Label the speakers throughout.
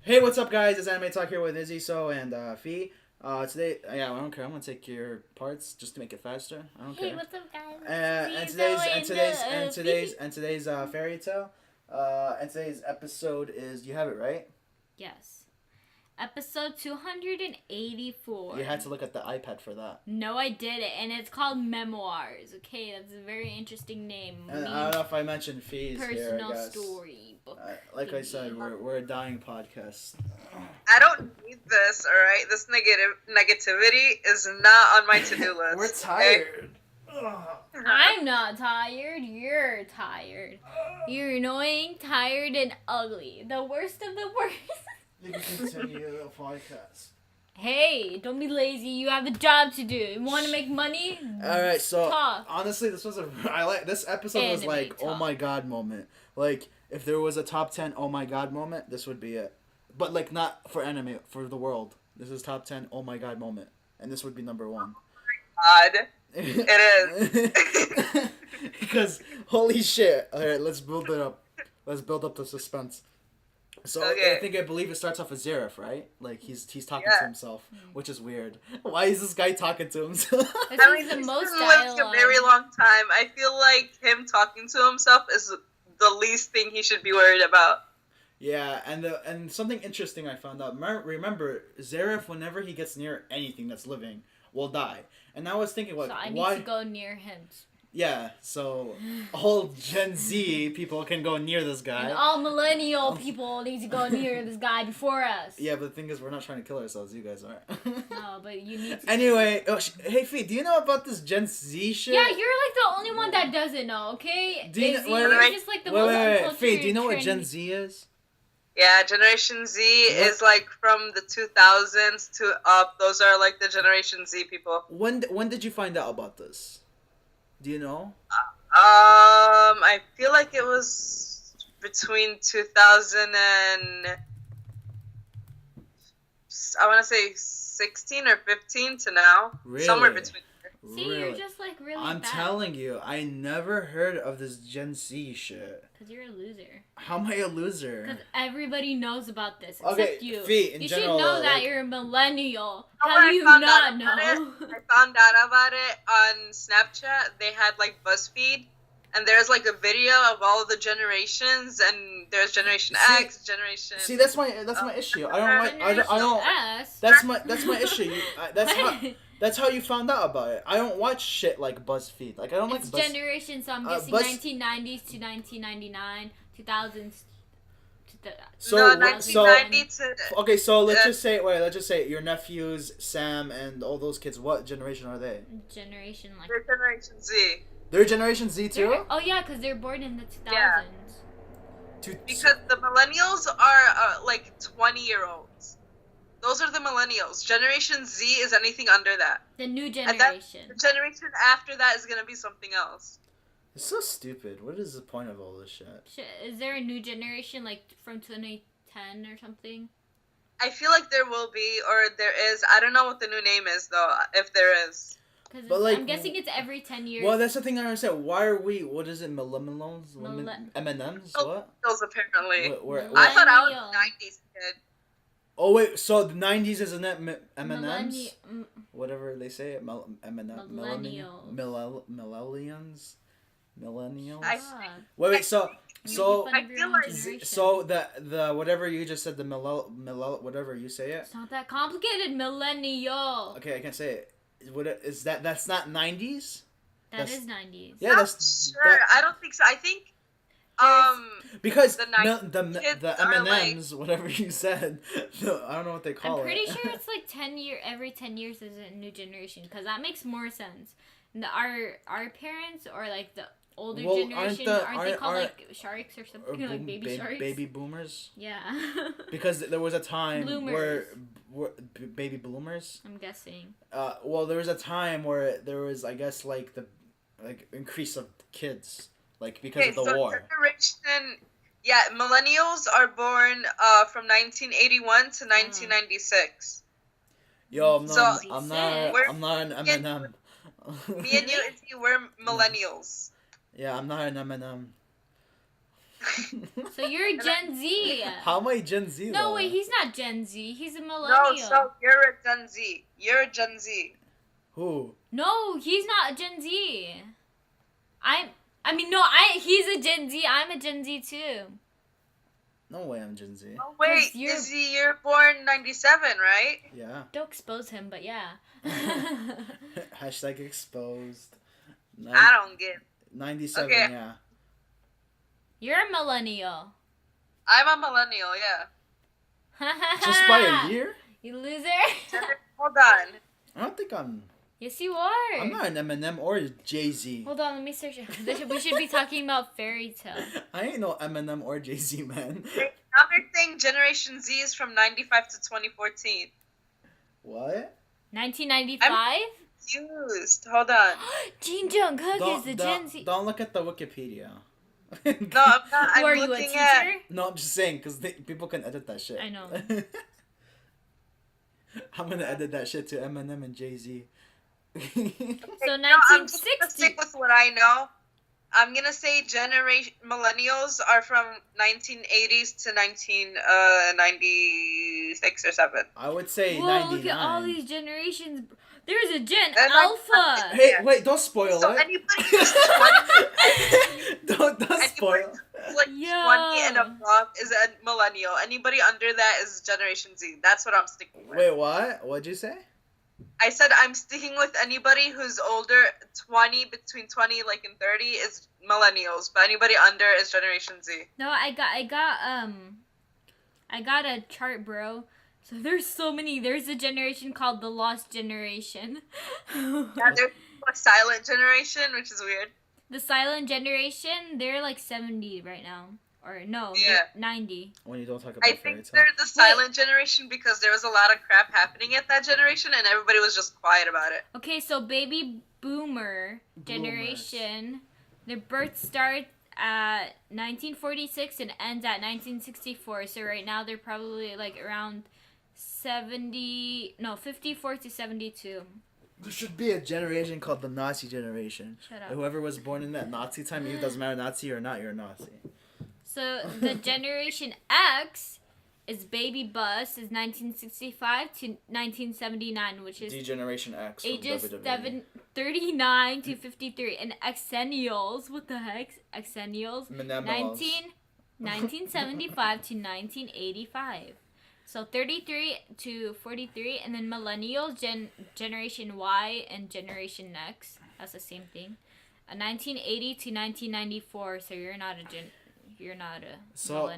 Speaker 1: Hey, what's up, guys? It's Anime Talk here with Izzy, So, and Fee. Today, yeah, I don't care. I'm gonna take your parts just to make it faster. I don't
Speaker 2: Hey,
Speaker 1: care.
Speaker 2: what's up, guys?
Speaker 1: And today's fairy tale. And today's episode is, you have it right.
Speaker 2: Yes. Episode 284.
Speaker 1: You had to look at the iPad for that.
Speaker 2: No, I didn't. And it's called Memoirs. Okay, that's a very interesting name.
Speaker 1: And I don't know if I mentioned Fee's here,
Speaker 2: Personal
Speaker 1: I guess.
Speaker 2: story book.
Speaker 1: Like I said, we're a dying podcast.
Speaker 3: I don't need this, alright? This negativity is not on my to-do list.
Speaker 1: We're tired.
Speaker 2: I'm not tired. You're tired. You're annoying, tired, and ugly. The worst of the worst.
Speaker 1: You can continue the podcast.
Speaker 2: Hey, don't be lazy. You have a job to do. You want to make money?
Speaker 1: All right, so
Speaker 2: Talk.
Speaker 1: honestly, this episode was
Speaker 2: Anime
Speaker 1: like, oh
Speaker 2: talk.
Speaker 1: my god moment. Like, if there was a top 10 oh my god moment, this would be it. But like, not for anime, for the world. This is top 10 oh my god moment, and this would be number 1.
Speaker 3: God, it is.
Speaker 1: Because holy shit! All right, let's build it up. Let's build up the suspense. So
Speaker 3: Okay.
Speaker 1: I believe it starts off with Zareth, right? Like he's talking
Speaker 3: Yeah.
Speaker 1: to himself, which is weird. Why is this guy talking to himself?
Speaker 2: This
Speaker 3: I
Speaker 2: is
Speaker 3: mean,
Speaker 2: the
Speaker 3: he's
Speaker 2: most
Speaker 3: been living a
Speaker 2: dialogue.
Speaker 3: very long time. I feel like him talking to himself is the least thing he should be worried about.
Speaker 1: Yeah, and something interesting I found out. Remember, Zareth, whenever he gets near anything that's living, will die. And I was thinking,
Speaker 2: So I need
Speaker 1: why?
Speaker 2: to go near him.
Speaker 1: Yeah, so all Gen Z people can go near this guy.
Speaker 2: And all millennial people need to go near this guy before us.
Speaker 1: Yeah, but the thing is, we're not trying to kill ourselves. You guys are.
Speaker 2: No, but you need to.
Speaker 1: Anyway, hey Fee, do you know about this Gen Z shit?
Speaker 2: Yeah, you're like the only one that doesn't know, okay?
Speaker 1: Do you
Speaker 2: Izzy,
Speaker 1: wait,
Speaker 2: you're
Speaker 3: wait,
Speaker 2: just like the
Speaker 1: wait,
Speaker 2: most
Speaker 1: wait. Fee,
Speaker 2: uncultured,
Speaker 1: do you know what
Speaker 2: trendy-
Speaker 1: Gen Z is?
Speaker 3: Yeah, Generation Z is like from the 2000s to up. Those are like the Generation Z people.
Speaker 1: When did you find out about this? Do you know?
Speaker 3: I feel like it was between 2000 and I want to say 16 or 15 to now.
Speaker 1: Really?
Speaker 3: Somewhere between there.
Speaker 2: See,
Speaker 1: Really?
Speaker 2: you're just like really
Speaker 1: I'm
Speaker 2: bad.
Speaker 1: telling you, I never heard of this Gen Z shit.
Speaker 2: Because you're a loser.
Speaker 1: How am I a loser?
Speaker 2: Because everybody knows about this, except
Speaker 1: Okay,
Speaker 2: you.
Speaker 1: Fee, in
Speaker 2: you
Speaker 1: general,
Speaker 2: should know that
Speaker 1: like-
Speaker 2: you're a millennial.
Speaker 3: Oh,
Speaker 2: How do
Speaker 3: I
Speaker 2: you
Speaker 3: found
Speaker 2: not
Speaker 3: out
Speaker 2: know?
Speaker 3: about it. I found out about it on Snapchat. They had like BuzzFeed, and there's like a video of all the generations, and there's Generation
Speaker 1: See-
Speaker 3: X, Generation.
Speaker 1: See, that's my issue. I don't.
Speaker 2: S.
Speaker 1: That's my issue.
Speaker 2: What?
Speaker 1: That's how you found out about it. I don't watch shit like BuzzFeed. Like I don't
Speaker 2: It's
Speaker 1: like Buzz.
Speaker 2: generation, so I'm
Speaker 1: Uh,
Speaker 2: guessing
Speaker 1: Buzz-
Speaker 2: 1990s to 1999, 2000s to the.
Speaker 1: So
Speaker 3: no,
Speaker 1: what- so
Speaker 3: 1990 to.
Speaker 1: Okay, so let's just say your nephews, Sam, and all those kids. What generation are they?
Speaker 2: Generation like.
Speaker 3: They're Generation Z.
Speaker 1: They're Generation Z too.
Speaker 2: Oh yeah, because they're born in the 2000s.
Speaker 3: Yeah. Because the millennials are like 20-year-olds. Those are the millennials. Generation Z is anything under that.
Speaker 2: The new
Speaker 3: And that-
Speaker 2: generation.
Speaker 3: The generation after that is gonna be something else.
Speaker 1: It's so stupid. What is the point of all this shit?
Speaker 2: Is there a new generation like from 2010 or something?
Speaker 3: I feel like there will be, or there is. I don't know what the new name is though, if there is.
Speaker 2: Because
Speaker 1: But, like,
Speaker 2: I'm guessing it's every 10 years.
Speaker 1: Well, that's the thing I don't understand. Why are we? What is it? Millennials?
Speaker 2: Mille-
Speaker 1: M&Ms?
Speaker 3: Oh.
Speaker 1: What?
Speaker 3: Those apparently.
Speaker 1: Where-
Speaker 3: I thought I was
Speaker 2: Millennial.
Speaker 3: a 90s kid.
Speaker 1: Oh wait, so the '90s isn't it M&Ms?
Speaker 2: Millenni-
Speaker 1: Whatever they say,
Speaker 2: Millennials.
Speaker 1: Millennials. Millennials.
Speaker 2: God.
Speaker 1: Wait. So
Speaker 2: You're
Speaker 1: so
Speaker 2: making fun of
Speaker 3: I
Speaker 2: your
Speaker 3: feel
Speaker 2: own
Speaker 3: like-
Speaker 2: generation.
Speaker 1: so the whatever you just said, the whatever you say it.
Speaker 2: It's not that complicated, millennial.
Speaker 1: Okay, I can't say it. That's not '90s?
Speaker 2: That
Speaker 1: That's-
Speaker 2: is 90s.
Speaker 1: Yeah,
Speaker 3: Not
Speaker 1: that's
Speaker 3: sure.
Speaker 1: that-
Speaker 3: I don't think so. I think
Speaker 1: because
Speaker 3: the kids
Speaker 1: the
Speaker 3: are,
Speaker 1: M&Ms, whatever you said, I don't know what they call
Speaker 2: I'm
Speaker 1: it.
Speaker 2: pretty sure it's like 10 year every 10 years is a new generation because that makes more sense. Our parents or like the older
Speaker 1: Well,
Speaker 2: generation aren't they called
Speaker 1: aren't-
Speaker 2: like sharks or
Speaker 1: Or
Speaker 2: something like baby sharks?
Speaker 1: baby boomers.
Speaker 2: Yeah.
Speaker 1: Because there was a time
Speaker 2: Bloomers.
Speaker 1: where baby bloomers.
Speaker 2: I'm guessing.
Speaker 1: Well, there was a time where there was, I guess, like the increase of kids, like because of the
Speaker 3: so
Speaker 1: war.
Speaker 3: generation. Yeah, millennials are born from 1981 to 1996.
Speaker 1: Yo, I'm not,
Speaker 3: So-
Speaker 1: I'm not,
Speaker 3: We're-
Speaker 1: I'm not an M&M.
Speaker 3: Me and you, Izzy, we're millennials.
Speaker 1: Yeah, I'm not an M&M.
Speaker 2: So you're Gen Z.
Speaker 1: How am I Gen Z?
Speaker 2: No,
Speaker 1: though?
Speaker 2: wait, he's not Gen Z. He's a
Speaker 3: No,
Speaker 2: millennial.
Speaker 3: so you're a Gen Z. You're a Gen Z.
Speaker 1: Who?
Speaker 2: No, he's not a Gen Z. He's a Gen Z. I'm a Gen Z too.
Speaker 1: No way, I'm Gen Z.
Speaker 3: Oh wait, you're born 97, right?
Speaker 1: Yeah.
Speaker 2: Don't expose him, but yeah.
Speaker 1: Hashtag exposed.
Speaker 3: I don't get.
Speaker 1: 97.
Speaker 3: Okay.
Speaker 1: Yeah.
Speaker 2: You're a millennial.
Speaker 3: I'm a millennial, yeah.
Speaker 1: Just by a year?
Speaker 2: You loser.
Speaker 3: Hold on.
Speaker 1: I don't think I'm.
Speaker 2: Yes, you are.
Speaker 1: I'm not an Eminem or Jay-Z.
Speaker 2: Hold on, let me search it. We should be talking about Fairy Tale.
Speaker 1: I ain't no Eminem or Jay-Z, man.
Speaker 3: Another thing, Generation Z is from 95 to 2014.
Speaker 1: What?
Speaker 2: 1995?
Speaker 3: Confused. Hold on.
Speaker 2: Jin Jungkook is the Gen Z.
Speaker 1: Don't look at the Wikipedia.
Speaker 3: No, I'm not. I'm
Speaker 2: Were you a
Speaker 3: looking
Speaker 2: teacher?
Speaker 3: at.
Speaker 1: No, I'm just saying, because people can edit that shit.
Speaker 2: I know.
Speaker 1: I'm gonna edit that shit to Eminem and Jay-Z.
Speaker 2: So
Speaker 3: No, I'm just gonna
Speaker 2: 1960.
Speaker 3: stick with what I know. I'm gonna say millennials are from 1980s to 1996 or 7.
Speaker 1: I would say
Speaker 2: Whoa,
Speaker 1: 99.
Speaker 2: look at all these generations. There's a Gen
Speaker 3: That's
Speaker 2: Alpha.
Speaker 1: Hey, wait, don't spoil
Speaker 3: So
Speaker 1: it.
Speaker 3: anybody who's 20,
Speaker 1: don't
Speaker 3: anybody
Speaker 1: spoil.
Speaker 3: who's like
Speaker 2: Yeah.
Speaker 3: 20 and above is a millennial. Anybody under that is Generation Z. That's what I'm sticking with.
Speaker 1: Wait, what? What'd you say?
Speaker 3: I said I'm sticking with anybody who's older, 20, between 20 like and 30 is millennials, but anybody under is Generation Z.
Speaker 2: No, I got a chart, bro. So there's so many. There's a generation called the Lost Generation.
Speaker 3: Yeah, there's a silent generation, which is weird.
Speaker 2: The Silent Generation, they're like 70 right now. Or no,
Speaker 3: Yeah.
Speaker 2: they're 90.
Speaker 1: When you don't talk
Speaker 3: I
Speaker 1: about fairy
Speaker 3: think
Speaker 1: tale.
Speaker 3: they're the silent generation because there was a lot of crap happening at that generation and everybody was just quiet about it.
Speaker 2: Okay, so baby boomer generation, their birth starts at 1946 and ends at 1964. So right now they're probably like around 54 to 72.
Speaker 1: There should be a generation called the Nazi generation.
Speaker 2: Shut up.
Speaker 1: Whoever was born in that Nazi time, it doesn't matter Nazi or not, you're a Nazi.
Speaker 2: So the Generation X is baby bus is 1965 to 1979, which is
Speaker 1: D-Generation X from
Speaker 2: ages
Speaker 1: WWE.
Speaker 2: 39 to 53, and Xennials. What the heck? Xennials.
Speaker 1: Millennials.
Speaker 2: 1975 to 1985. So 33 to 43, and then millennials, Generation Y, and Generation X. That's the same thing. 1980 to 1994. So you're not a millennial.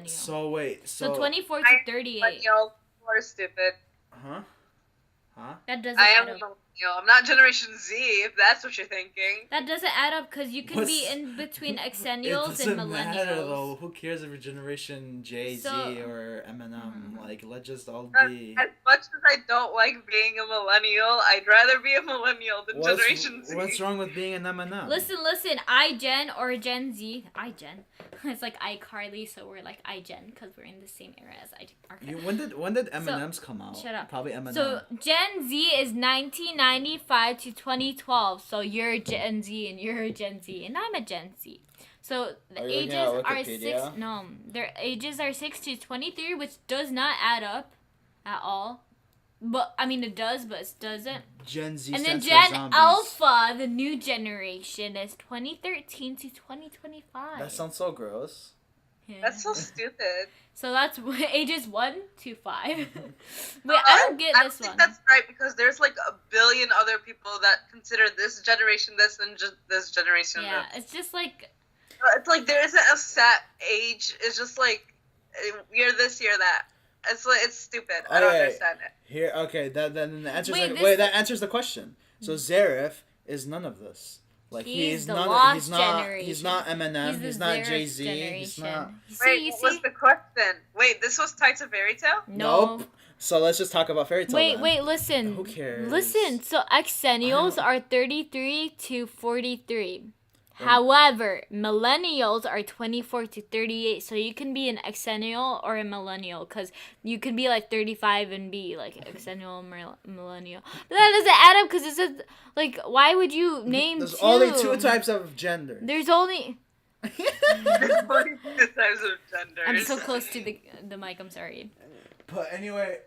Speaker 1: So wait,
Speaker 2: So 24 to 38.
Speaker 3: Millennials are stupid.
Speaker 1: Huh?
Speaker 2: That doesn't
Speaker 3: I am
Speaker 2: add
Speaker 3: a
Speaker 2: up.
Speaker 3: millennial. I'm not Generation Z, if that's what you're thinking.
Speaker 2: That doesn't add up because you can be in between
Speaker 1: It
Speaker 2: Xennials
Speaker 1: doesn't
Speaker 2: and
Speaker 1: matter
Speaker 2: millennials.
Speaker 1: though. Who cares if you're Generation J, Z,
Speaker 2: So-
Speaker 1: or Eminem? Like, let's just all
Speaker 3: As
Speaker 1: be.
Speaker 3: much as I don't like being a millennial, I'd rather be a millennial than Generation Z.
Speaker 1: What's wrong with being an Eminem?
Speaker 2: Listen, iGen or Gen Z. iGen. It's like iCarly, so we're like iGen because we're in the same era as iCarly.
Speaker 1: When did M&M's come out?
Speaker 2: shut up.
Speaker 1: Probably Eminem.
Speaker 2: So Gen Z is 1995 to 2012. So you're Gen Z and you're a Gen Z and I'm a Gen Z. So the
Speaker 1: Are you
Speaker 2: ages
Speaker 1: looking at
Speaker 2: are
Speaker 1: Wikipedia?
Speaker 2: their ages are 6 to 23, which does not add up at all. But I mean it does, but it doesn't.
Speaker 1: Gen Z
Speaker 2: And then
Speaker 1: stands for
Speaker 2: Gen
Speaker 1: zombies.
Speaker 2: Alpha, the new generation, is 2013 to 2025.
Speaker 1: That sounds so gross.
Speaker 2: Yeah.
Speaker 3: That's so stupid.
Speaker 2: So that's ages 1 to 5. Wait, I don't get
Speaker 3: I
Speaker 2: this
Speaker 3: think
Speaker 2: one.
Speaker 3: that's right because there's like a billion other people that consider this generation this and just this generation
Speaker 2: Yeah,
Speaker 3: this.
Speaker 2: it's just like
Speaker 3: It's like there isn't a set age. It's just like you're this, you're that. It's like it's stupid. I don't
Speaker 1: Okay.
Speaker 3: understand it.
Speaker 1: Here, okay, that answers.
Speaker 2: Wait,
Speaker 1: that answers the question. So Zareth is none of this. Like
Speaker 2: he's the
Speaker 1: none.
Speaker 2: lost
Speaker 1: He's not.
Speaker 2: generation.
Speaker 1: He's not Eminem.
Speaker 2: he's the
Speaker 1: He's not
Speaker 2: Xerox
Speaker 1: Jay Z. He's
Speaker 2: generation.
Speaker 1: not.
Speaker 3: Wait,
Speaker 2: You
Speaker 3: what
Speaker 2: see?
Speaker 3: was the question? Wait, this was tied to Fairy Tale?
Speaker 2: No.
Speaker 1: Nope. So let's just talk about fairy tale. then.
Speaker 2: Wait, listen.
Speaker 1: Who cares?
Speaker 2: Listen, so Xennials are 33 to 43.
Speaker 1: Right.
Speaker 2: However, millennials are 24 to 38. So you can be an Xennial or a millennial because you can be like 35 and be like Xennial or millennial. But that doesn't add up because it says, like, why would you name
Speaker 1: There's
Speaker 2: two?
Speaker 1: only two types of gender.
Speaker 2: There's only...
Speaker 3: There's 42 types of genders.
Speaker 2: I'm so close to the mic. I'm sorry.
Speaker 1: But anyway,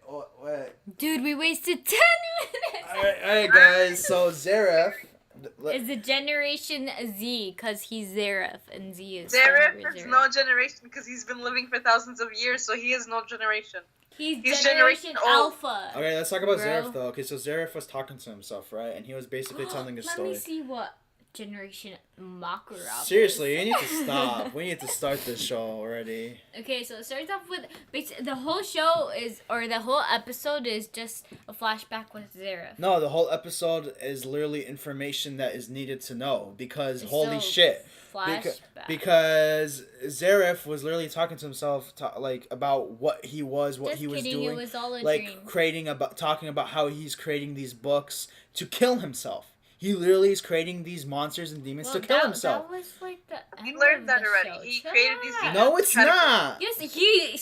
Speaker 1: wait.
Speaker 2: Dude, we wasted 10 minutes.
Speaker 1: Alright, guys. So Zareth.
Speaker 2: Is the Generation Z because he's Zareth and Z is
Speaker 3: Zareth is no generation because he's been living for thousands of years, so he is no generation.
Speaker 2: He's
Speaker 3: Generation
Speaker 2: Generation Alpha.
Speaker 1: Okay, let's talk about
Speaker 2: Bro.
Speaker 1: Zareth though. Okay, so Zareth was talking to himself, right? And he was basically telling a story.
Speaker 2: Let me see what Generation Makarov
Speaker 1: Seriously,
Speaker 2: is.
Speaker 1: you need to stop. We need to start this show already.
Speaker 2: Okay, so it starts off with the whole show is, or the whole episode is just a flashback with Zareth.
Speaker 1: No, the whole episode is literally information that is needed to know because
Speaker 2: It's
Speaker 1: holy
Speaker 2: so
Speaker 1: shit.
Speaker 2: Flashback.
Speaker 1: Because Zareth was literally talking to himself, like about what he was, what
Speaker 2: Just
Speaker 1: he was
Speaker 2: kidding,
Speaker 1: doing,
Speaker 2: it was all a
Speaker 1: like
Speaker 2: dream.
Speaker 1: talking about how he's creating these books to kill himself. He literally is creating these monsters and demons to kill himself.
Speaker 2: That was like the end
Speaker 3: We learned
Speaker 2: of
Speaker 3: that
Speaker 2: the
Speaker 3: already.
Speaker 2: show.
Speaker 3: He
Speaker 2: Chill
Speaker 3: created these
Speaker 2: out.
Speaker 3: demons.
Speaker 1: No, it's not.
Speaker 2: Yes,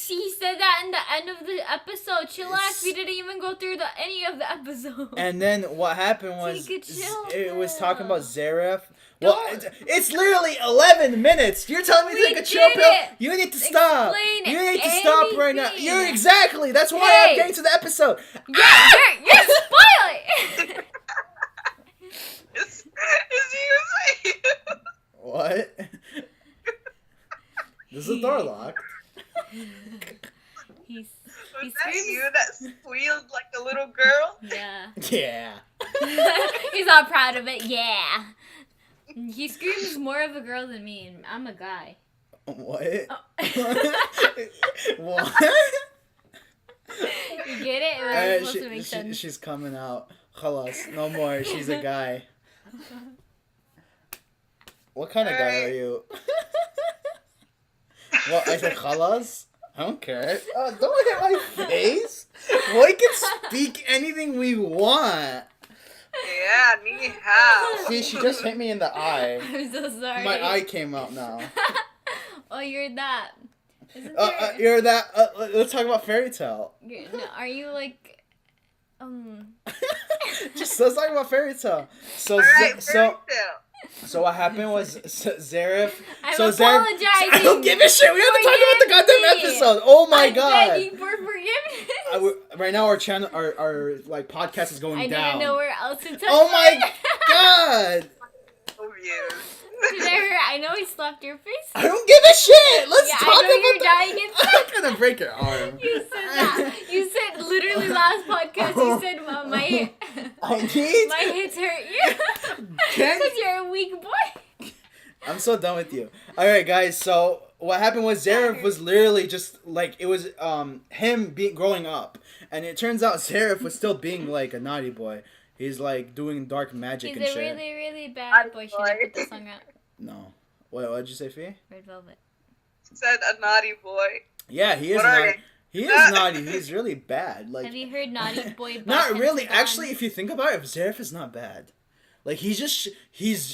Speaker 2: she said that in the end of the episode. Chillax, we didn't even go through any of the episode.
Speaker 1: And then what happened was
Speaker 2: Take a chill
Speaker 1: it was
Speaker 2: pill.
Speaker 1: talking about Zareth. Well,
Speaker 2: Don't.
Speaker 1: it's literally 11 minutes. You're telling me to
Speaker 2: We
Speaker 1: take a chill
Speaker 2: did
Speaker 1: pill?
Speaker 2: it.
Speaker 1: You need to stop.
Speaker 2: Explain
Speaker 1: You need to stop right now.
Speaker 2: anything.
Speaker 1: You're exactly. That's why
Speaker 2: Hey.
Speaker 1: I'm getting to the episode.
Speaker 2: Yeah, you're spoiling.
Speaker 3: Is he
Speaker 1: What? This is door locked.
Speaker 2: He's
Speaker 3: Was that
Speaker 2: screams.
Speaker 3: you that squealed like a little girl?
Speaker 2: Yeah.
Speaker 1: Yeah.
Speaker 2: He's all proud of it. Yeah. He screams more of a girl than me, and I'm a guy.
Speaker 1: What?
Speaker 2: Oh.
Speaker 1: What?
Speaker 2: You get it? It was supposed to make sense.
Speaker 1: She's coming out. Khalas. No more. She's a guy. What kind of guy are you? What? I said khalas? I don't care. Don't hit my face. We can speak anything we want.
Speaker 3: Yeah, ni hao.
Speaker 1: See, she just hit me in the eye.
Speaker 2: I'm so sorry.
Speaker 1: My eye came out now.
Speaker 2: Oh, you're that. Isn't
Speaker 1: You're that. Let's talk about Fairy Tale.
Speaker 2: no, are you like
Speaker 1: Just let's talk about Fairy Tale. So,
Speaker 3: Alright,
Speaker 1: so what happened was Zareth.
Speaker 2: I'm
Speaker 1: so
Speaker 2: apologizing.
Speaker 1: I don't give a shit. We have to talk about the goddamn
Speaker 2: Forgive me.
Speaker 1: episode. Oh my
Speaker 2: I'm
Speaker 1: god.
Speaker 2: begging for forgiveness.
Speaker 1: Right now, our channel, our like podcast is going
Speaker 2: I
Speaker 1: down.
Speaker 2: didn't know where else to touch.
Speaker 1: Oh my god.
Speaker 3: So views.
Speaker 2: I know he slapped your face.
Speaker 1: I don't give a shit. Let's
Speaker 2: Yeah,
Speaker 1: talk
Speaker 2: I know
Speaker 1: about
Speaker 2: you're dying inside.
Speaker 1: I'm gonna break your arm.
Speaker 2: You said that. You said literally last podcast. You said my
Speaker 1: I need.
Speaker 2: my hits hurt you
Speaker 1: Can-
Speaker 2: because you're a weak boy.
Speaker 1: I'm so done with you. All right, guys. So what happened was Zareth was literally just like it was him growing up, and it turns out Zareth was still being like a naughty boy. He's like doing dark magic
Speaker 2: He's
Speaker 1: and
Speaker 2: a
Speaker 1: shit.
Speaker 2: really, really bad boy. Should I put the song out?
Speaker 1: No. What'd you say, Fee?
Speaker 2: Red Velvet.
Speaker 3: Said a naughty boy.
Speaker 1: Yeah, he is
Speaker 3: What are
Speaker 1: naughty. He is naughty. He's really bad. Like
Speaker 2: Have you heard Naughty Boy?
Speaker 1: not
Speaker 2: by
Speaker 1: really.
Speaker 2: Pentagon?
Speaker 1: Actually, if you think about it, Zareth is not bad. Like he's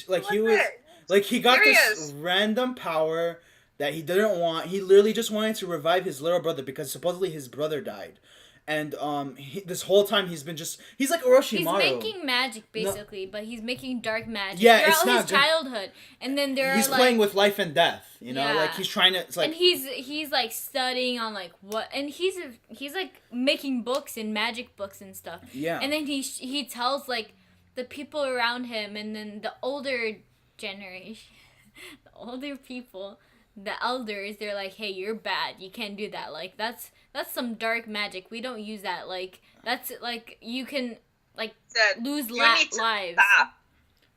Speaker 1: like he
Speaker 3: What's
Speaker 1: was
Speaker 3: it?
Speaker 1: like he got this
Speaker 3: Serious.
Speaker 1: random power that he didn't want. He literally just wanted to revive his little brother because supposedly his brother died. And this whole time he's like Orochimaru.
Speaker 2: He's making magic basically, but he's making dark magic.
Speaker 1: Yeah,
Speaker 2: throughout
Speaker 1: it's not
Speaker 2: his
Speaker 1: good.
Speaker 2: childhood, and then there
Speaker 1: He's
Speaker 2: are
Speaker 1: playing
Speaker 2: like,
Speaker 1: with life and death, you know,
Speaker 2: Yeah.
Speaker 1: like he's trying to. It's like
Speaker 2: and he's like studying on like what, and he's like making books and magic books and stuff.
Speaker 1: yeah,
Speaker 2: And then he tells like the people around him, and then the older generation, the older people, the elders, they're like, hey, you're bad, you can't do that, like that's some dark magic, we don't use that, like that's like you can like
Speaker 3: Said,
Speaker 2: lose
Speaker 3: you need to
Speaker 2: lives.
Speaker 3: stop.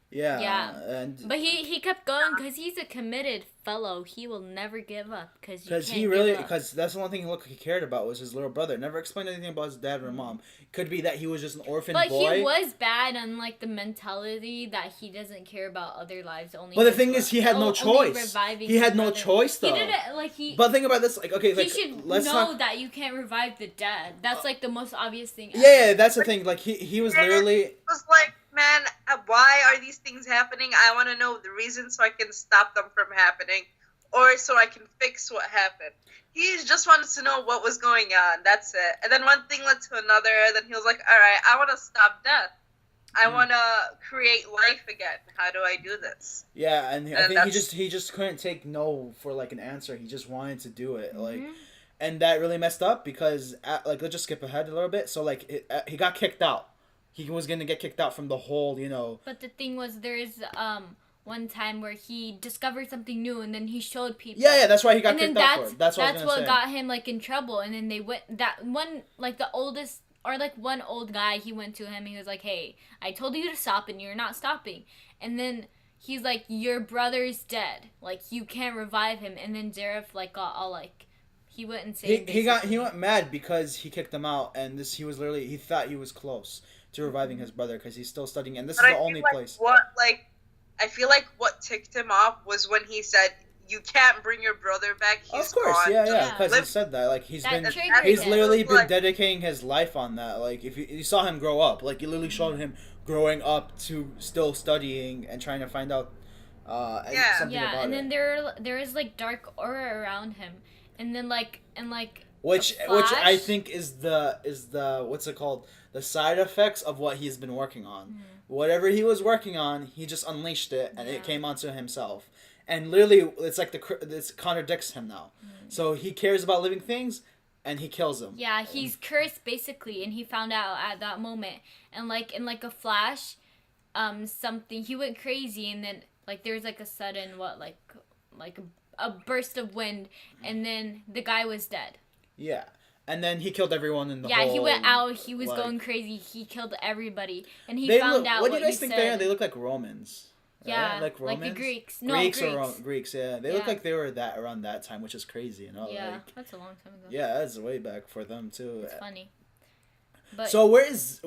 Speaker 1: yeah,
Speaker 2: yeah.
Speaker 1: and
Speaker 2: But he kept going because he's a committed fellow. He will never give up because
Speaker 1: because that's the only thing he cared about was his little brother. Never explained anything about his dad or mom. Could be that he was just an orphan
Speaker 2: But
Speaker 1: boy.
Speaker 2: he was bad on like the mentality that he doesn't care about other lives. Only.
Speaker 1: But the
Speaker 2: his
Speaker 1: thing is, he had no
Speaker 2: only
Speaker 1: choice.
Speaker 2: reviving
Speaker 1: He
Speaker 2: his
Speaker 1: had no
Speaker 2: brother.
Speaker 1: choice, though.
Speaker 2: He did it like he.
Speaker 1: But think about this, like okay,
Speaker 2: he
Speaker 1: like
Speaker 2: should
Speaker 1: let's
Speaker 2: know
Speaker 1: talk.
Speaker 2: that you can't revive the dead. That's like the most obvious thing. ever.
Speaker 1: Yeah, that's the thing. Like he was literally.
Speaker 3: It was like, man, why are these things happening? I want to know the reason so I can stop them from happening, or so I can fix what happened. He just wanted to know what was going on. That's it. And then one thing led to another. And then he was like, all right, I want to stop death. I want to create life again. How do I do this?
Speaker 1: Yeah, and I
Speaker 3: And
Speaker 1: think
Speaker 3: that's-
Speaker 1: he just couldn't take no for like an answer. He just wanted to do it. Like,
Speaker 2: Mhm.
Speaker 1: and that really messed up because like let's just skip ahead a little bit. So like he got kicked out. He was gonna get kicked out from the whole, you know.
Speaker 2: But the thing was, there's one time where he discovered something new, and then he showed people.
Speaker 1: Yeah, that's why he got
Speaker 2: and then
Speaker 1: kicked out for it. That's what I was gonna say.
Speaker 2: got him like in trouble. And then they went that one like the oldest or like one old guy. He went to him. He was like, "Hey, I told you to stop, and you're not stopping." And then he's like, "Your brother's dead. Like you can't revive him." And then Zareth like got all like. He went insane.
Speaker 1: He went mad because he kicked him out, and he thought he was close to reviving his brother because he's still studying, and this
Speaker 3: But
Speaker 1: is
Speaker 3: I
Speaker 1: the
Speaker 3: feel
Speaker 1: only
Speaker 3: like
Speaker 1: place.
Speaker 3: I feel like what ticked him off was when he said, "You can't bring your brother back. He's
Speaker 1: Of course,
Speaker 3: gone."
Speaker 1: yeah,
Speaker 2: Yeah.
Speaker 1: because he
Speaker 3: Live-
Speaker 1: said that. Like
Speaker 2: That
Speaker 1: been,
Speaker 2: triggered
Speaker 1: he's
Speaker 2: him.
Speaker 1: literally been
Speaker 3: Like-
Speaker 1: dedicating his life on that. Like if you saw him grow up, like you literally showed him growing up to still studying and trying to find out
Speaker 3: Yeah.
Speaker 1: something
Speaker 2: Yeah,
Speaker 1: about
Speaker 2: and
Speaker 1: it.
Speaker 2: then there is like dark aura around him, and then like
Speaker 1: Which
Speaker 2: a
Speaker 1: I
Speaker 2: flash?
Speaker 1: think is the what's it called, the side effects of what he's been working on. Whatever he was working on, he just unleashed it, and
Speaker 2: Yeah.
Speaker 1: it came onto himself. And literally, it's like this contradicts him now. So he cares about living things, and he kills them.
Speaker 2: Yeah, he's cursed basically, and he found out at that moment. And like in like a flash, something he went crazy, and then like there's like a sudden like a burst of wind, and then the guy was dead.
Speaker 1: Yeah, and then he killed everyone in the
Speaker 2: Yeah,
Speaker 1: whole.
Speaker 2: he went out. He was
Speaker 1: like-
Speaker 2: going crazy. He killed everybody, and he
Speaker 1: They
Speaker 2: found
Speaker 1: look,
Speaker 2: out
Speaker 1: what do you guys
Speaker 2: you
Speaker 1: think
Speaker 2: said.
Speaker 1: they are? They look like Romans. right?
Speaker 2: Yeah,
Speaker 1: like Romans.
Speaker 2: like the Greeks. No,
Speaker 1: Greeks
Speaker 2: Greeks.
Speaker 1: or Greeks, yeah. They look
Speaker 2: Yeah.
Speaker 1: like they were that around that time, which is crazy, you know.
Speaker 2: Yeah,
Speaker 1: Like,
Speaker 2: that's a long time ago.
Speaker 1: yeah, that's way back for them too.
Speaker 2: It's funny. But
Speaker 1: So where is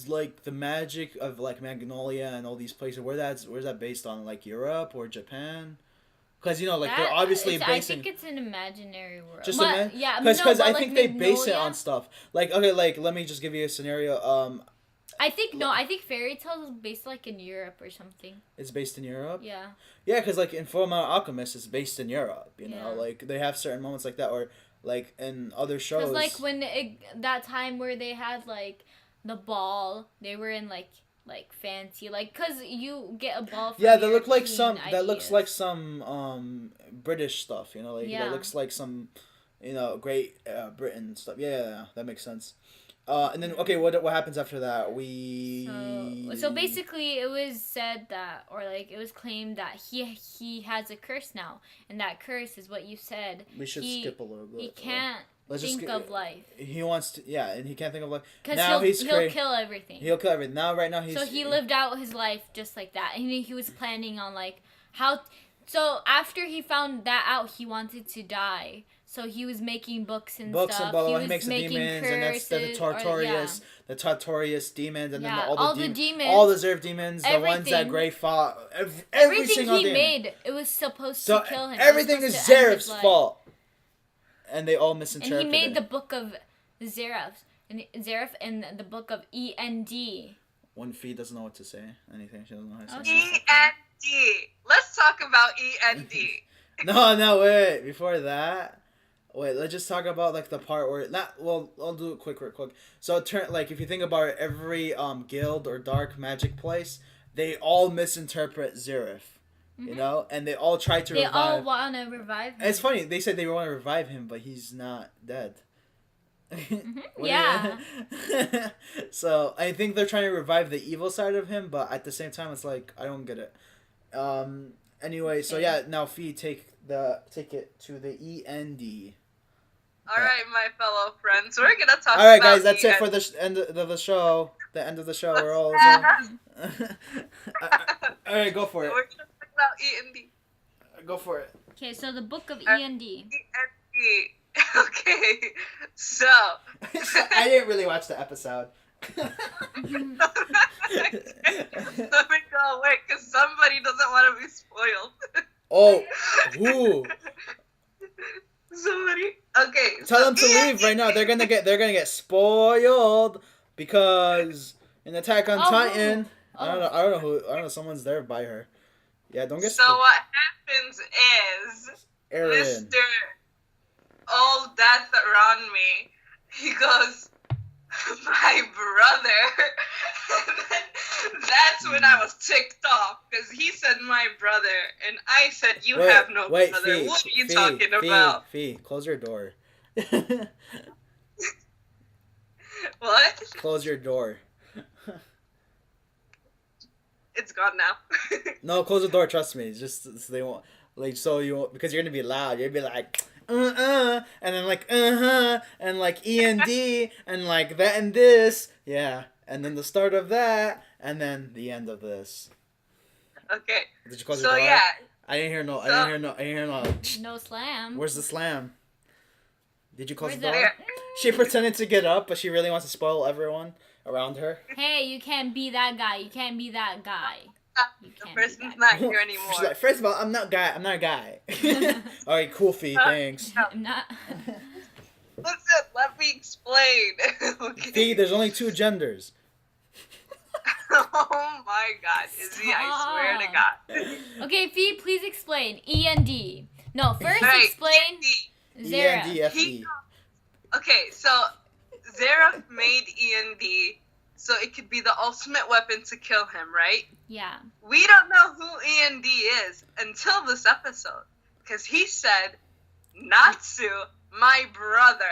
Speaker 1: like the magic of like Magnolia and all these places? Where's that based on? Like Europe or Japan? Because you know, like they're obviously
Speaker 2: I
Speaker 1: basing.
Speaker 2: think it's an imaginary world.
Speaker 1: Just
Speaker 2: yeah,
Speaker 1: because
Speaker 2: no,
Speaker 1: I
Speaker 2: but,
Speaker 1: think
Speaker 2: like,
Speaker 1: they base it
Speaker 2: Magnolia-
Speaker 1: on stuff. Like okay, like let me just give you a scenario.
Speaker 2: I think fairy tales is based like in Europe or something.
Speaker 1: It's based in Europe.
Speaker 2: Yeah.
Speaker 1: Yeah, because like in Fullmetal Alchemist, it's based in Europe. You know,
Speaker 2: Yeah.
Speaker 1: like they have certain moments like that, or like in other shows.
Speaker 2: Because like when that time where they had like the ball, they were in like fancy cause you get a ball. From
Speaker 1: yeah, that look like
Speaker 2: European
Speaker 1: that looks
Speaker 2: ideas.
Speaker 1: like some British stuff. You know, like
Speaker 2: Yeah.
Speaker 1: that looks like some, you know, Great Britain stuff. Yeah, that makes sense. And then okay, what happens after that?
Speaker 2: So basically, it was said that, or like it was claimed that he has a curse now, and that curse is what you said.
Speaker 1: We should skip a little bit.
Speaker 2: He can't
Speaker 1: Let's just
Speaker 2: think
Speaker 1: skip-
Speaker 2: of life
Speaker 1: He wants to, yeah, and he can't think of life.
Speaker 2: because
Speaker 1: Now
Speaker 2: he'll kill everything.
Speaker 1: He'll kill everything. Now, right now, he's.
Speaker 2: So he lived out his life just like that, and he was planning on like how. So after he found that out, he wanted to die. So he was making books and
Speaker 1: Books
Speaker 2: stuff.
Speaker 1: and blah, blah, blah.
Speaker 2: He
Speaker 1: He makes the
Speaker 2: making
Speaker 1: demons, and that's the
Speaker 2: curses, or-
Speaker 1: Tartorius, the Tartorius demons, and
Speaker 2: Yeah,
Speaker 1: then
Speaker 2: all the demons,
Speaker 1: all the Zerv demons, the ones that
Speaker 2: everything.
Speaker 1: Gray fought, every
Speaker 2: everything
Speaker 1: single
Speaker 2: he
Speaker 1: demon.
Speaker 2: made, it was supposed
Speaker 1: So
Speaker 2: to kill him. It was
Speaker 1: everything is
Speaker 2: supposed to end his
Speaker 1: Zeref's
Speaker 2: life.
Speaker 1: fault, and they all
Speaker 2: And
Speaker 1: misinterpreted.
Speaker 2: he made the book of Zareth, and the book of END.
Speaker 1: One Fee doesn't know what to say. Anything she doesn't know how to
Speaker 2: Okay.
Speaker 1: say.
Speaker 3: END. Let's talk about END.
Speaker 1: No, wait. Before that, let's just talk about like the part where I'll do it quick. So if you think about it, every guild or dark magic place, they all misinterpret Zeref, you know, and they all try to
Speaker 2: They
Speaker 1: revive.
Speaker 2: all want to revive him.
Speaker 1: And it's funny. They said they want to revive him, but he's not dead. What do
Speaker 2: Yeah.
Speaker 1: So I think they're trying to revive the evil side of him, but at the same time, it's like I don't get it. Anyway, so
Speaker 2: Okay.
Speaker 1: yeah, now Fee take it to the END.
Speaker 3: All right, my fellow friends, we're gonna talk.
Speaker 1: All right,
Speaker 3: about
Speaker 1: guys, that's it
Speaker 3: END.
Speaker 1: for the end of the show. The end of the show. We're all. All right, go for it.
Speaker 3: We're gonna talk about END.
Speaker 1: Go for it.
Speaker 2: Okay, so the book of END.
Speaker 3: END. Okay, so.
Speaker 1: I didn't really watch the episode.
Speaker 3: Let me go away because somebody doesn't want to be spoiled.
Speaker 1: Oh, who?
Speaker 3: Somebody. Okay.
Speaker 1: Tell them to leave right now. They're gonna get spoiled because in Attack on
Speaker 2: Oh,
Speaker 1: Titan.
Speaker 2: oh.
Speaker 1: I don't know. Someone's there by her. Yeah, don't get
Speaker 3: So what happens is
Speaker 1: Aaron.
Speaker 3: Mr. Old Death around me, he goes, my brother, and then That's when I was ticked off because he said my brother, and I said you
Speaker 1: Wait,
Speaker 3: have no
Speaker 1: wait,
Speaker 3: brother.
Speaker 1: Fee,
Speaker 3: What are you
Speaker 1: Fee,
Speaker 3: talking
Speaker 1: Fee,
Speaker 3: about?
Speaker 1: Fee, close your door.
Speaker 3: What?
Speaker 1: Close your door.
Speaker 3: It's gone now.
Speaker 1: No, close the door. Trust me. It's just so they won't like so you won't, because you're gonna be loud. You're gonna be like and then like and like END and like that and this, yeah, and then the start of that and then the end of this.
Speaker 3: Okay.
Speaker 1: Did you close
Speaker 3: So
Speaker 1: your door?
Speaker 3: yeah.
Speaker 1: I didn't hear no. I
Speaker 3: So-
Speaker 1: didn't hear no.
Speaker 2: No slam.
Speaker 1: Where's the slam? Did you close
Speaker 2: Where's
Speaker 1: the door?
Speaker 3: that?
Speaker 1: She pretended to get up, but she really wants to spoil everyone around her.
Speaker 2: Hey, you can't be that guy. You can't be that guy. You
Speaker 3: The
Speaker 2: can't be
Speaker 3: person's
Speaker 2: that
Speaker 3: not
Speaker 2: guy.
Speaker 3: here anymore.
Speaker 1: She's like, first of all, I'm not a guy. All right, cool, Fee. Thanks.
Speaker 2: I'm not.
Speaker 3: Listen, let me explain. Okay.
Speaker 1: Fee, there's only two genders.
Speaker 3: Oh my God, Izzy! I swear to God.
Speaker 2: Okay, Fee, please explain. END. No, first
Speaker 3: Right,
Speaker 2: explain
Speaker 3: END.
Speaker 2: Zara.
Speaker 1: ENDFE.
Speaker 3: Okay, so Zara made END so it could be the ultimate weapon to kill him, right?
Speaker 2: Yeah.
Speaker 3: We don't know who END is until this episode, because he said, Natsu, my brother.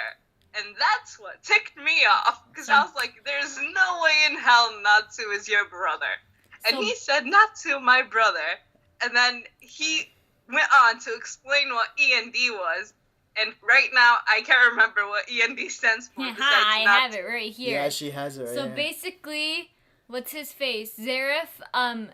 Speaker 3: And that's what ticked me off, because I was like, there's no way in hell Natsu is your brother. And
Speaker 2: So-
Speaker 3: he said, Natsu, my brother. And then he went on to explain what END was. And right now, I can't remember what END stands for. besides
Speaker 2: I have
Speaker 3: Natsu.
Speaker 2: it right here.
Speaker 1: Yeah, she has it right
Speaker 2: So
Speaker 1: here.
Speaker 2: basically, what's his face? Zareth,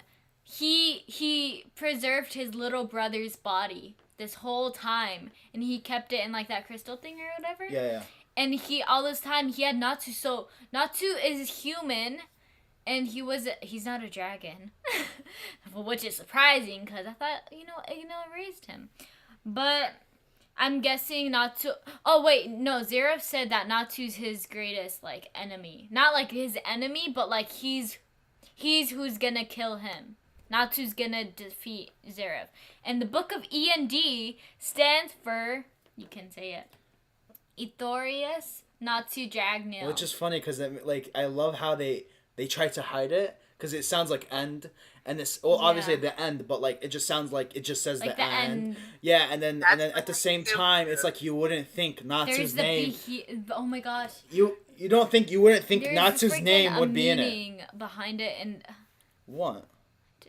Speaker 2: he preserved his little brother's body this whole time, and he kept it in like that crystal thing or whatever.
Speaker 1: Yeah.
Speaker 2: And he all this time he had Natsu. So Natsu is human, and he's not a dragon, which is surprising because I thought raised him, but. I'm guessing Natsu. Oh wait, no. Zareth said that Natsu's his greatest like enemy. Not like his enemy, but like he's who's gonna kill him. Natsu's gonna defeat Zareth. And the book of END stands for, you can say it, Ithorius Natsu Dragneel.
Speaker 1: Which is funny because like I love how they try to hide it because it sounds like end. And it's obviously
Speaker 2: Yeah.
Speaker 1: the end, but like it just sounds like it just says
Speaker 2: like
Speaker 1: the end.
Speaker 2: end.
Speaker 1: Yeah, and then
Speaker 3: That's
Speaker 1: at the same
Speaker 3: what
Speaker 1: time,
Speaker 3: I
Speaker 1: it's like you wouldn't think Natsu's
Speaker 2: There's the
Speaker 1: name.
Speaker 2: oh my gosh.
Speaker 1: You don't think you wouldn't think
Speaker 2: There's
Speaker 1: Natsu's
Speaker 2: freaking
Speaker 1: name
Speaker 2: a
Speaker 1: would be in it.
Speaker 2: meaning behind it, and
Speaker 1: What?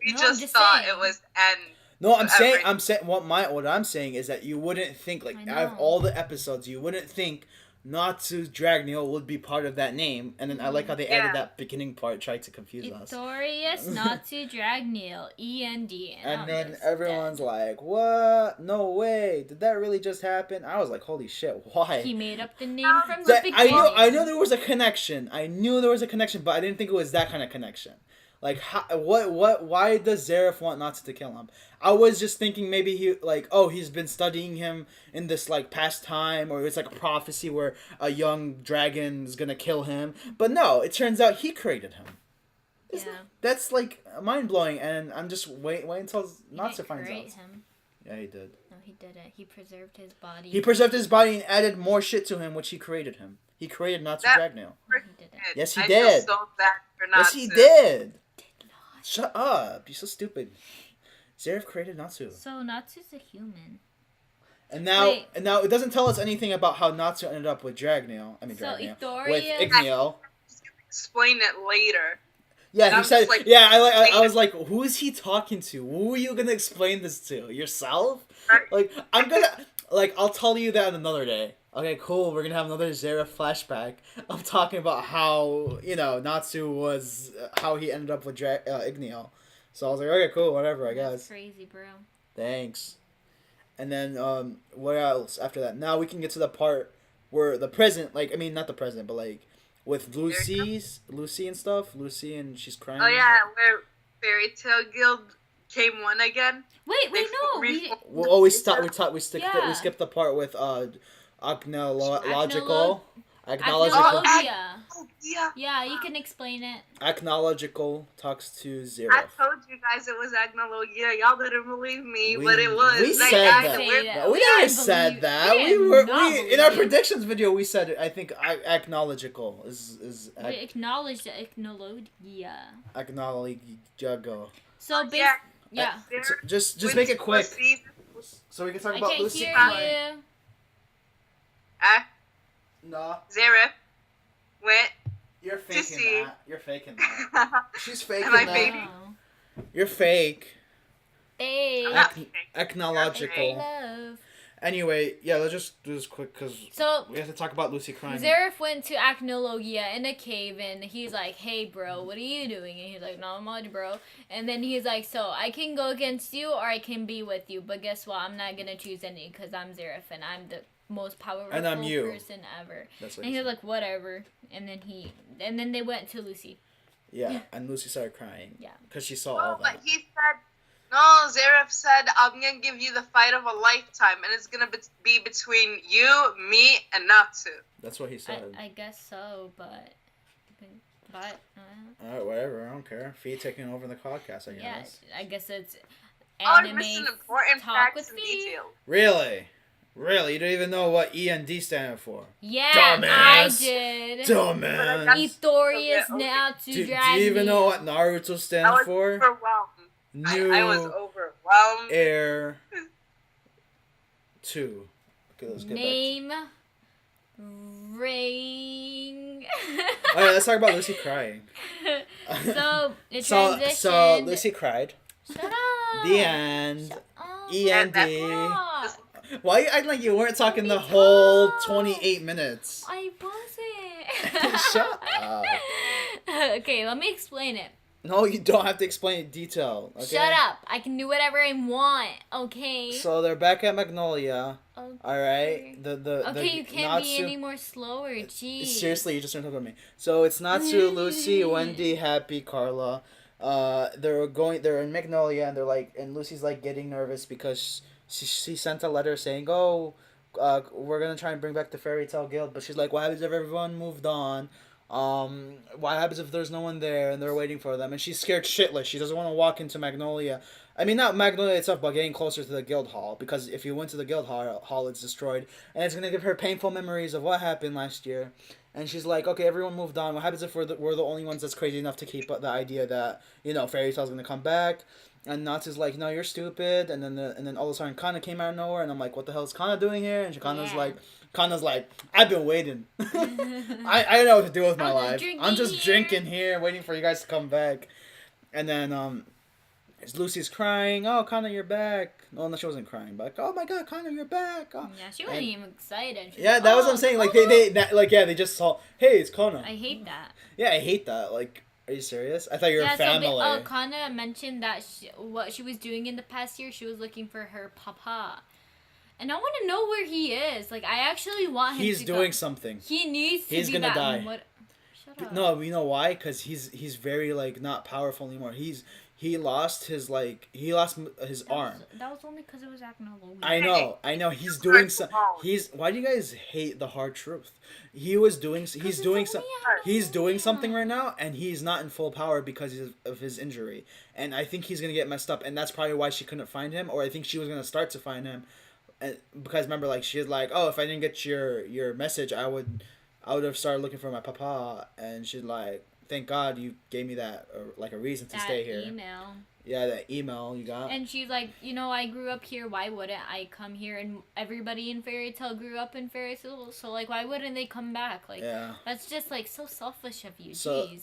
Speaker 3: We
Speaker 2: no, I'm
Speaker 3: just thought
Speaker 2: saying.
Speaker 3: it was end.
Speaker 1: No, I'm saying
Speaker 3: Everything.
Speaker 1: what I'm saying is that you wouldn't think like
Speaker 2: I
Speaker 1: out of
Speaker 2: know.
Speaker 1: all the episodes, you wouldn't think Natsu's Dragneel would be part of that name. And then I like how they added
Speaker 3: Yeah.
Speaker 1: that beginning part, tried to confuse us.
Speaker 2: Ithorius Natsu Dragneel END.
Speaker 1: And
Speaker 2: I'm
Speaker 1: then
Speaker 2: just
Speaker 1: everyone's
Speaker 2: dead.
Speaker 1: like, "What? No way! Did that really just happen?" I was like, "Holy shit! Why?"
Speaker 2: He made up the name from the
Speaker 1: That,
Speaker 2: beginning.
Speaker 1: I know there was a connection. I knew there was a connection, but I didn't think it was that kind of connection. Like, why does Zareth want Natsu to kill him? I was just thinking maybe he's been studying him in this, like, past time, or it's like a prophecy where a young dragon is gonna kill him. But no, it turns out he created him.
Speaker 2: Yeah.
Speaker 1: That's, like, mind-blowing, and I'm just waiting until
Speaker 2: He
Speaker 1: Natsu
Speaker 2: didn't
Speaker 1: finds
Speaker 2: create
Speaker 1: out.
Speaker 2: him.
Speaker 1: Yeah, he did.
Speaker 2: No, he didn't. He preserved his body.
Speaker 1: He preserved his body and added more shit to him, which he created him. He created Natsu
Speaker 3: That-
Speaker 1: Dragneel.
Speaker 2: No, he didn't.
Speaker 1: Yes, he
Speaker 3: I
Speaker 1: did.
Speaker 3: feel so bad for
Speaker 1: Yes,
Speaker 3: Natsu.
Speaker 1: he did. Shut up! You're so stupid. Zareth created Natsu,
Speaker 2: So Natsu's a human.
Speaker 1: and now
Speaker 2: Wait.
Speaker 1: it doesn't tell us anything about how Natsu ended up with Dragneel. I mean
Speaker 2: So
Speaker 1: Dragneel
Speaker 2: Ithorius-
Speaker 1: with Igniel.
Speaker 3: Explain it later.
Speaker 1: Yeah, he
Speaker 3: I'm
Speaker 1: said.
Speaker 3: just like-
Speaker 1: Yeah, I was like, who is he talking to? Who are you gonna explain this to? Yourself? Like I'm gonna I'll tell you that another day. Okay, cool. We're gonna have another Zareth flashback. I'm talking about how Natsu was how he ended up with Igniel. So I was like, okay, cool, whatever. I
Speaker 2: That's
Speaker 1: guess.
Speaker 2: crazy, bro.
Speaker 1: Thanks. And then what else after that? Now we can get to the part where the present, not the present, but like with Lucy and stuff. Lucy and she's crying.
Speaker 3: Oh yeah, where Fairy Tale Guild came one again.
Speaker 2: Wait,
Speaker 3: They
Speaker 2: no.
Speaker 3: re-
Speaker 1: We skipped the part with
Speaker 2: Yeah.
Speaker 1: logical. Acknowledgical.
Speaker 3: Oh, yeah.
Speaker 2: Yeah, you can explain it.
Speaker 1: Acknowledgical talks to
Speaker 3: I
Speaker 1: Zeref.
Speaker 3: told you guys it was Agnologia. Y'all didn't believe me,
Speaker 1: We-
Speaker 3: but it was.
Speaker 1: we
Speaker 3: That
Speaker 1: said
Speaker 3: guy
Speaker 1: that.
Speaker 3: we're-
Speaker 2: Yeah,
Speaker 1: No, we
Speaker 2: we
Speaker 1: never
Speaker 2: didn't
Speaker 1: said
Speaker 2: believe-
Speaker 1: that.
Speaker 2: we
Speaker 1: We
Speaker 2: did
Speaker 1: were
Speaker 2: not
Speaker 1: in our
Speaker 2: believe.
Speaker 1: predictions video. We said I think acknowledgical is
Speaker 2: We acknowledge the Echnologia.
Speaker 1: acknowledgical.
Speaker 2: So
Speaker 3: Yeah.
Speaker 2: yeah.
Speaker 1: So just
Speaker 3: Went
Speaker 1: make it
Speaker 3: to
Speaker 1: quick
Speaker 3: Lucy.
Speaker 1: so we can talk
Speaker 2: I
Speaker 1: about
Speaker 2: can't
Speaker 1: Lucy
Speaker 2: hear
Speaker 1: crying.
Speaker 2: you.
Speaker 1: No,
Speaker 3: Zeref went.
Speaker 1: you're
Speaker 3: see.
Speaker 1: faking that. You're faking that.
Speaker 3: Am
Speaker 1: She's faking
Speaker 3: I
Speaker 1: that.
Speaker 3: faking?
Speaker 2: Oh.
Speaker 1: You're fake.
Speaker 2: Hey.
Speaker 3: I'm not
Speaker 1: Ac-
Speaker 3: faking.
Speaker 1: Acknowledgical.
Speaker 2: Love.
Speaker 1: Anyway, yeah, let's just do this quick because
Speaker 2: So
Speaker 1: we have to talk about Lucy crying.
Speaker 2: Zeref went to Acnologia in a cave and he's like, hey bro, what are you doing? And he's like, not much bro. And then he's like, so I can go against you or I can be with you. But guess what? I'm not going to choose any because I'm Zeref and I'm the most powerful
Speaker 1: And I'm you.
Speaker 2: person ever.
Speaker 1: That's what
Speaker 2: And
Speaker 1: he
Speaker 2: he's
Speaker 1: said.
Speaker 2: like, whatever. And then they went to Lucy.
Speaker 1: Yeah, and Lucy started crying.
Speaker 2: Yeah.
Speaker 1: Because she saw
Speaker 3: Oh,
Speaker 1: all
Speaker 3: but
Speaker 1: that.
Speaker 3: he said, no, Zeref said, I'm going to give you the fight of a lifetime, and it's going to be between you, me, and Natsu.
Speaker 1: That's what he said.
Speaker 2: I guess so, but
Speaker 1: Alright, whatever. I don't care. Fee taking over the podcast, I
Speaker 2: yeah,
Speaker 1: guess.
Speaker 2: I guess it's
Speaker 3: Oh, you're
Speaker 2: anime
Speaker 3: missing important
Speaker 2: talk
Speaker 3: facts
Speaker 2: with
Speaker 3: and
Speaker 2: me.
Speaker 3: details.
Speaker 1: Really? Really? You don't even know what END stand for?
Speaker 2: Yeah,
Speaker 1: Dumbass.
Speaker 2: I did.
Speaker 1: Dumbass.
Speaker 3: That's-
Speaker 2: Ithorius
Speaker 3: Okay.
Speaker 2: Natsu
Speaker 1: Do you
Speaker 2: Dragon.
Speaker 1: even know what Naruto
Speaker 3: I
Speaker 1: stands
Speaker 3: was
Speaker 1: for?
Speaker 3: overwhelmed.
Speaker 1: New
Speaker 3: I was overwhelmed.
Speaker 1: Air 2. Okay, let's get
Speaker 2: Name ring.
Speaker 1: back. Alright, let's talk about Lucy crying.
Speaker 2: So it
Speaker 1: So
Speaker 2: transitioned.
Speaker 1: Lucy cried.
Speaker 2: Shut up.
Speaker 1: The end.
Speaker 2: Shut up.
Speaker 1: END.
Speaker 2: Stop.
Speaker 1: Why you acting like you weren't talking the
Speaker 2: Let me
Speaker 1: whole
Speaker 2: talk.
Speaker 1: 28 minutes?
Speaker 2: I wasn't.
Speaker 1: Shut up.
Speaker 2: Okay, let me explain it.
Speaker 1: No, you don't have to explain in detail. Okay?
Speaker 2: Shut up. I can do whatever I want. Okay.
Speaker 1: So they're back at Magnolia.
Speaker 2: Okay.
Speaker 1: All right. The
Speaker 2: Okay, you can't
Speaker 1: Natsu.
Speaker 2: be any more slower. Jeez.
Speaker 1: Seriously, you just turned over me. So it's Natsu, Lucy, Wendy, Happy, Carla. They're in Magnolia, and they're like, and Lucy's like getting nervous because she sent a letter saying, "Oh, we're gonna try and bring back the Fairy Tale Guild," but she's like, "What happens if everyone moved on? What happens if there's no one there and they're waiting for them?" And she's scared shitless. She doesn't want to walk into Magnolia. I mean, not Magnolia itself, but getting closer to the guild hall, because if you went to the guild hall, it's destroyed, and it's gonna give her painful memories of what happened last year. And she's like, okay, everyone moved on. What happens if we're the only ones that's crazy enough to keep the idea that, you know, Fairy Tale's gonna come back? And Natsu's like, no, you're stupid. And then all of a sudden, Kana came out of nowhere, and I'm like, what the hell is Kana doing here? And Kana's like, I've been waiting. I don't know what to do with my life. I'm just drinking here, waiting for you guys to come back. And then Lucy's crying. Oh, Kana, you're back. No, she wasn't crying, but oh my God, Kana, you're back. Oh.
Speaker 2: Yeah, she wasn't even excited. She
Speaker 1: Yeah,
Speaker 2: was
Speaker 1: that was
Speaker 2: oh,
Speaker 1: what I'm saying. Like
Speaker 2: Kana.
Speaker 1: they just saw, hey, it's Kana.
Speaker 2: I hate that.
Speaker 1: Yeah, I hate that. Like, are you serious? I thought you were family.
Speaker 2: So Kana mentioned that what she was doing in the past year, she was looking for her papa. And I want to know where he is. Like, I actually want him
Speaker 1: He's
Speaker 2: to
Speaker 1: doing
Speaker 2: go.
Speaker 1: something.
Speaker 2: He needs to
Speaker 1: He's
Speaker 2: be
Speaker 1: gonna
Speaker 2: that.
Speaker 1: die.
Speaker 2: Shut up.
Speaker 1: No, you know why? Because he's very like not powerful anymore. He lost his arm.
Speaker 2: That was only because it was Agnologia.
Speaker 1: I know. He's doing some. Why do you guys hate the hard truth? He's doing something right now, and he's not in full power because of his injury. And I think he's gonna get messed up, and that's probably why she couldn't find him. Or I think she was gonna start to find him, and because remember, like she was like, oh, if I didn't get your message, I would have started looking for my papa. And she's like, thank God you gave me that like a reason to stay here.
Speaker 2: Email.
Speaker 1: Yeah, that email you got.
Speaker 2: And she's like, I grew up here. Why wouldn't I come here? And everybody in Fairy Tale grew up in Fairy Tale. So, like, why wouldn't they come back? Like,
Speaker 1: yeah.
Speaker 2: that's just, like, so selfish of you.
Speaker 1: So,
Speaker 2: Jeez.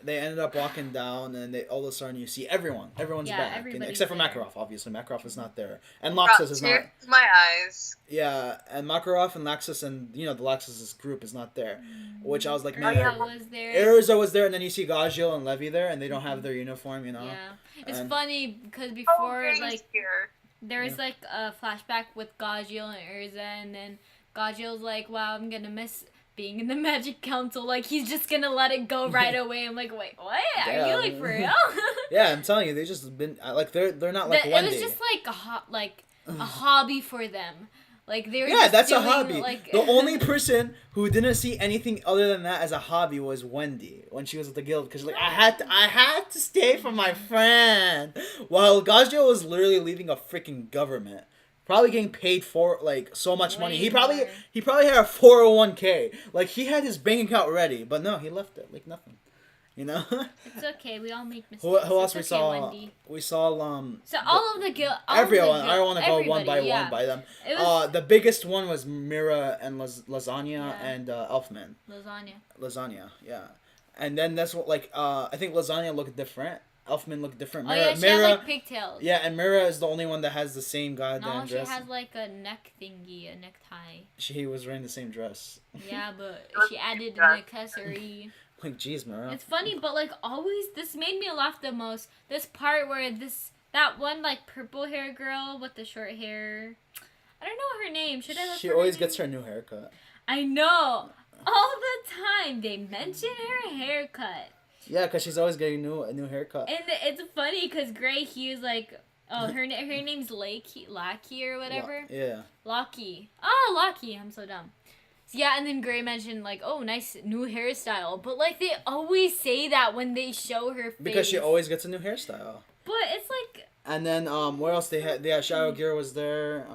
Speaker 1: They ended up walking down, and all of a sudden you see everyone's
Speaker 2: Yeah,
Speaker 1: back,
Speaker 2: everybody's
Speaker 1: except for
Speaker 2: there.
Speaker 1: Makarov. Obviously, Makarov is not there, and Laxus is not.
Speaker 3: Tears to my eyes.
Speaker 1: Yeah, and Makarov and Laxus and the Laxus' group is not there, which I was like, man.
Speaker 2: Erza was there.
Speaker 1: Erza was there, and then you see Gajil and Levi there, and they don't have their uniform,
Speaker 2: Yeah. It's
Speaker 1: And-
Speaker 2: funny because before,
Speaker 3: James
Speaker 2: like,
Speaker 3: here.
Speaker 2: there's, like, a flashback with Gajil and Erza, and then Gajil's like, wow, I'm gonna miss being in the Magic Council. Like, he's just gonna let it go right away. I'm like, wait, what? Are you,
Speaker 1: Yeah.
Speaker 2: like, for real?
Speaker 1: Yeah, I'm telling you, they just been like they're not like
Speaker 2: It
Speaker 1: Wendy.
Speaker 2: was just, like, a hobby for them. Like they were
Speaker 1: Yeah,
Speaker 2: just
Speaker 1: that's a
Speaker 2: doing,
Speaker 1: hobby.
Speaker 2: Like,
Speaker 1: The only person who didn't see anything other than that as a hobby was Wendy when she was at the guild, because like I had to stay for my friend, while Gazio was literally leaving a freaking government, probably getting paid for like so much money.
Speaker 2: Way
Speaker 1: He probably
Speaker 2: more.
Speaker 1: had a 401k, like he had his bank account ready, but no, he left it like nothing. You know.
Speaker 2: It's okay. We all make mistakes.
Speaker 1: Who else
Speaker 2: It's
Speaker 1: we
Speaker 2: okay,
Speaker 1: saw?
Speaker 2: Wendy.
Speaker 1: We saw
Speaker 2: So all of the guild.
Speaker 1: everyone. I don't want to go one by
Speaker 2: everybody, yeah.
Speaker 1: one by them.
Speaker 2: It was
Speaker 1: The biggest one was Mira and Lasagna
Speaker 2: Yeah.
Speaker 1: and Elfman.
Speaker 2: lasagna.
Speaker 1: Lasagna, yeah. And then that's what I think Lasagna looked different. Elfman looked different.
Speaker 2: Oh yeah, she
Speaker 1: Mira,
Speaker 2: had like pigtails.
Speaker 1: yeah, and Mira is the only one that has the same
Speaker 2: No,
Speaker 1: goddamn
Speaker 2: she
Speaker 1: dress.
Speaker 2: has like a neck thingy, a necktie.
Speaker 1: She was wearing the same dress.
Speaker 2: Yeah, but
Speaker 3: That's
Speaker 2: she added
Speaker 3: yeah.
Speaker 2: an accessory.
Speaker 1: Like, jeez, Mira.
Speaker 2: It's funny, but like always, this made me laugh the most. This part where that one like purple hair girl with the short hair. I don't know her name. Should I look
Speaker 1: She
Speaker 2: for
Speaker 1: always
Speaker 2: her
Speaker 1: gets
Speaker 2: name?
Speaker 1: her new haircut.
Speaker 2: I know. All the time they mention her haircut,
Speaker 1: Yeah, because she's always getting a new haircut.
Speaker 2: and it's funny because Gray Hugh's like, oh her name's Lackey or whatever.
Speaker 1: Yeah.
Speaker 2: Locky. Oh, Locky. I'm so dumb. Yeah, and then Gray mentioned like, oh, nice new hairstyle, but like they always say that when they show her face.
Speaker 1: Because she always gets a new hairstyle.
Speaker 2: But it's like.
Speaker 1: And then what else they had? Shadow Gear was there.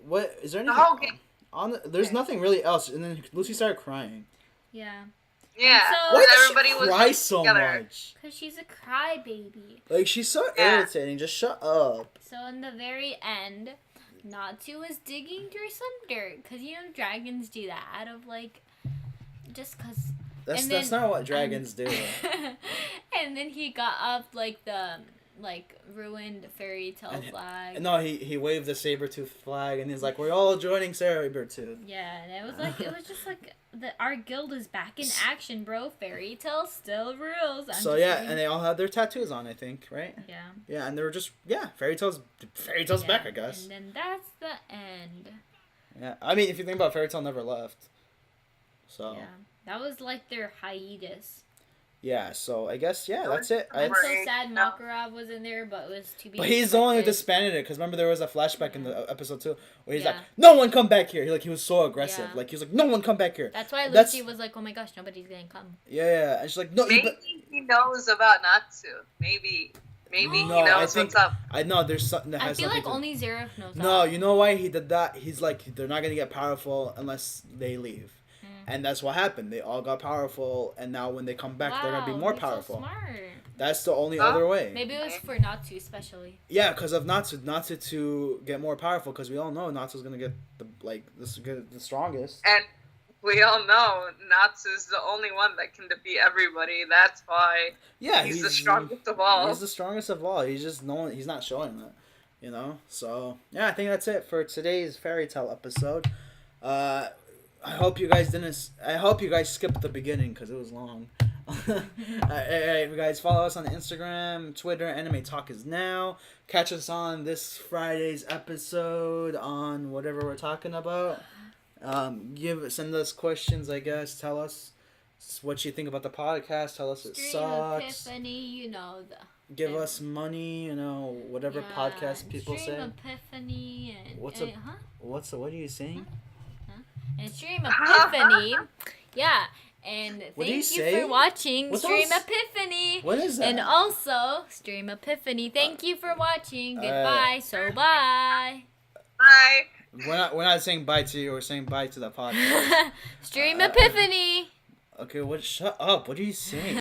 Speaker 1: What is there
Speaker 3: The
Speaker 1: anything
Speaker 3: whole game.
Speaker 1: there's nothing really else. And then Lucy started crying.
Speaker 2: Yeah.
Speaker 3: Yeah.
Speaker 2: So-
Speaker 1: Why
Speaker 3: and
Speaker 1: does
Speaker 3: everybody
Speaker 1: she
Speaker 3: was
Speaker 1: cry so
Speaker 3: together.
Speaker 1: much?
Speaker 2: Because she's a crybaby.
Speaker 1: Like, she's so
Speaker 3: Yeah.
Speaker 1: irritating. Just shut up.
Speaker 2: So in the very end, Natsu was digging through some dirt. Because, you know, dragons do that out of, like, just because.
Speaker 1: That's
Speaker 2: And
Speaker 1: that's
Speaker 2: then-
Speaker 1: not what dragons do.
Speaker 2: And then he got up, like, the, like, ruined fairy tale
Speaker 1: And-
Speaker 2: flag.
Speaker 1: No, he waved the saber-tooth flag, and he's like, "We're all joining Saber-tooth."
Speaker 2: Yeah, and it was just like, our guild is back in action, bro. Fairy tale still rules. I'm
Speaker 1: So
Speaker 2: just
Speaker 1: yeah,
Speaker 2: saying.
Speaker 1: and they all had their tattoos on, I think, right?
Speaker 2: Yeah.
Speaker 1: Yeah, and they were just fairy tales
Speaker 2: Yeah,
Speaker 1: back, I guess.
Speaker 2: And then that's the end.
Speaker 1: Yeah, I mean, if you think about it, fairy tale never left. So
Speaker 2: Yeah. That was like their hiatus.
Speaker 1: yeah, so I guess that's it.
Speaker 2: I'm
Speaker 1: It's-
Speaker 2: so
Speaker 3: Right.
Speaker 2: sad Makarov wasn't there, but it was to be
Speaker 1: But he's the one who
Speaker 2: expected.
Speaker 1: disbanded it, because remember there was a flashback in the episode 2 where he's
Speaker 2: Yeah.
Speaker 1: like, "No one come back here." He was so aggressive.
Speaker 2: Yeah.
Speaker 1: Like he was like, "No one come back here."
Speaker 2: That's why
Speaker 1: That's-
Speaker 2: Lucy was like, "Oh my gosh, nobody's gonna come."
Speaker 1: Yeah, and she's like, "No,
Speaker 3: Maybe he knows about Natsu. Maybe he
Speaker 1: No, I
Speaker 3: knows
Speaker 1: think-
Speaker 3: what's up.
Speaker 1: I know there's something that
Speaker 2: I
Speaker 1: has
Speaker 2: feel
Speaker 1: something
Speaker 2: like
Speaker 1: to-
Speaker 2: only Zeref knows.
Speaker 1: No,
Speaker 2: that.
Speaker 1: you know why he did that? He's like, they're not gonna get powerful unless they leave. And that's what happened. They all got powerful, and now when they come back, they're gonna be
Speaker 2: Wow,
Speaker 1: more
Speaker 2: he's so
Speaker 1: powerful.
Speaker 2: smart.
Speaker 1: That's the only
Speaker 3: Huh?
Speaker 1: other way.
Speaker 2: Maybe it was for Natsu especially.
Speaker 1: Yeah, because of Natsu to get more powerful. Because we all know Natsu's gonna get the strongest.
Speaker 3: And we all know Natsu's the only one that can defeat everybody. That's why
Speaker 1: Yeah,
Speaker 3: he's the strongest of all.
Speaker 1: He's the strongest of all. He's just he's not showing that, you know. So yeah, I think that's it for today's fairy tale episode. I hope you guys didn't. I hope you guys skipped the beginning because it was long. Alright, you guys follow us on Instagram, Twitter. Anime Talk is now. Catch us on this Friday's episode on whatever we're talking about. Send us questions. I guess tell us what you think about the podcast. Tell us it
Speaker 2: Stream
Speaker 1: sucks.
Speaker 2: Epiphany, you know the.
Speaker 1: Give us money. You know whatever
Speaker 2: Yeah,
Speaker 1: podcast people
Speaker 2: Stream
Speaker 1: say.
Speaker 2: Epiphany and
Speaker 1: What's
Speaker 2: and,
Speaker 1: a-
Speaker 2: huh?
Speaker 1: What are you saying?
Speaker 2: And Stream Epiphany, yeah. And
Speaker 1: What do you
Speaker 2: thank you
Speaker 1: say?
Speaker 2: for watching
Speaker 1: What
Speaker 2: Stream
Speaker 1: else?
Speaker 2: Epiphany.
Speaker 1: What is that?
Speaker 2: And also Stream Epiphany. Thank you for watching.
Speaker 1: All
Speaker 2: Goodbye.
Speaker 1: right.
Speaker 2: So bye.
Speaker 3: Bye.
Speaker 1: We're not saying bye to you. We're saying bye to the podcast.
Speaker 2: Stream Epiphany.
Speaker 1: Okay, what? Shut up. What are you saying?